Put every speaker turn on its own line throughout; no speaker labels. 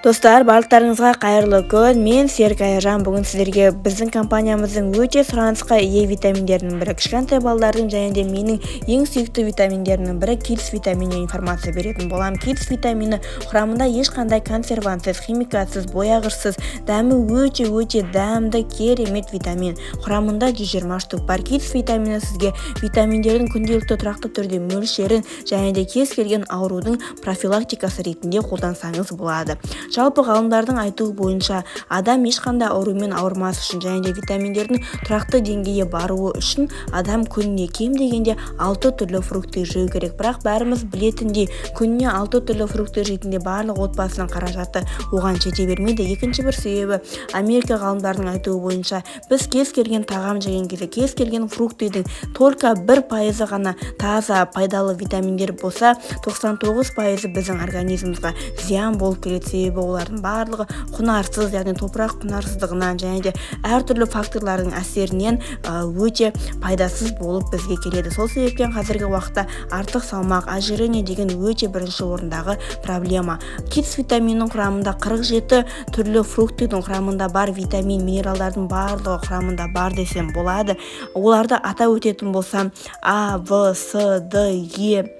Достар, барлықтарыңызға қайырлы күн. Мен Серік Айжан. Бүгін сіздерге біздің компаниямыздың өте сұранысқа ие витаминдерінің бірі, кішкентай балалардың және де менің ең сүйікті витаминдерінің бірі кидс витамині информация беретін боламын. Кидс витамині құрамында ешқандай консервантсыз, химикатсыз, бояғышсыз, дәмі өте дәмді керемет витамин. Құрамында 120 штук бар. Кидс витамині сізге витаминдердің күнделікті тұрақты түрде мөлшерін және де кез келген аурудың профилактикасы ретінде қолдансаңыз болады. Жалпы ғалымдардың айтуы бойынша адам ешқандай аурумен ауырмас үшін және де витаминдердің тұрақты деңгейге баруы үшін адам күніне кем дегенде 6 түрлі фрукты жеу керек. Бірақ бәріміз білетіндей, күніне 6 түрлі фрукты жейтінде барлық отбасының қаражаты оған жете бермейді. Екінші бір себебі, Америка ғалымдарының айтуы бойынша біз кез келген тағам жеген кезде кез келген фруктыйдың только 1% ғана таза пайдалы витаминдер болса, 99% біздің организмімізге зиян болып келеді. Себебі олардың барлығы құнарсыз, яғни топырақ құнарсыздығынан және де әртүрлі факторлардың әсерінен өте пайдасыз болып бізге келеді. Сол себептен қазіргі уақытта артық салмақ, ожирение деген өте бірінші орындағы проблема. Кидс витаминінің құрамында 47 түрлі фруктының құрамында бар витамин, минералдардың барлығы құрамында бар десем болады. Оларды атап өтетін болсам, А, В, С, Д, Е,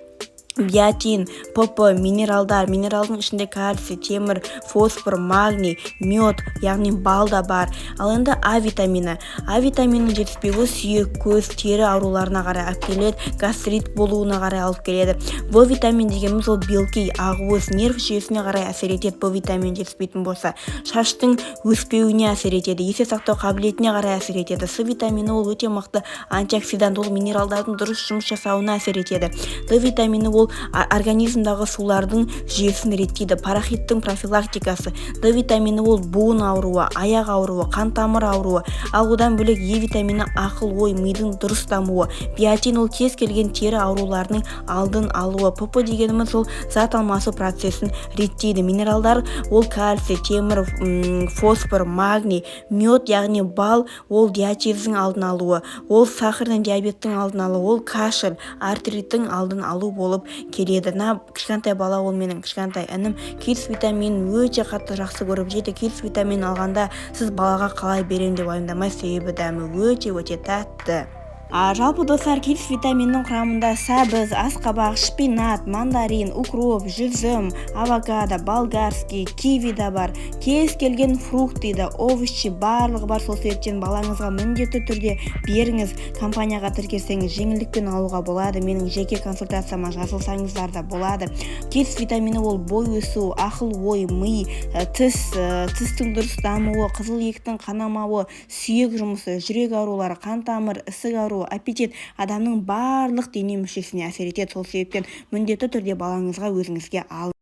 биотин, ПП, минералдың ішінде кальций, темір, фосфор, магний, мед, яғни бал да бар. Ал енді А витамині. А витаминінің жетіспеуі сүйек, көз, тері ауруларына қарай алып келеді, гастрит болуына қарай алып келеді. В витамин дегеніміз ол белки, ақуыз, нерв жүйесіне қарай әсер етеді. В витамин жетіспейтін болса, шаштың өспеуіне әсер етеді, есе сақтау қабілетіне қарай әсер етеді. С витамині ол өте мықты антиоксидант, ол минералдардың дұрыс жұмыс жасауына әсер етеді. Д витамині ол организмдағы сулардың жүйесін реттейді, парахиттің профилактикасы. Д витамині ол буын ауруы, аяқ ауруы, қан тамыр ауруы. Ал одан бөлек Е витамині ақыл ой, мидың дұрыс дамуы. Биотин ол кез келген тері ауруларының алдын алуы. ПП дегеніміз ол зат алмасу процесін реттейді. Минералдар ол кальций, темір, фосфор, магний, мед, яғни бал ол диатездің алдын алуы, ол сахарный диабеттің алдын алуы, ол кашель, артриттің алдын алу болып келеді. Кішкентай бала, ол менің кішкентай інім, кидс витаминін өте қатты жақсы көріп жейді. Кидс витаминін алғанда сіз балаға қалай берем деп уайымдамайсыз, себебі дәмі өте тәтті. Жалпы достар, кидс витаминінің құрамында сәбіз, асқабақ, шпинат, мандарин, укроп, жүзім, авокадо, болгарский, киви да бар. Кез келген фруктыйды, овощи барлығы бар. Сол себептен балаңызға міндетті түрде беріңіз. Компанияға тіркелсеңіз жеңілдікпен алуға болады. Менің жеке консультацияма жазылсаңыздар да болады. Кидс витамині ол бой өсу, ақыл ой, ми, тістің дұрыс дамуы, қызыл еттің қанамауы, сүйек жұмысы, жүрек аурулары, қан тамыр, ісік ауру, аппетит, адамның барлық дене мүшесіне әсер етеді. Сол себептен міндетті түрде балаңызға өзіңізге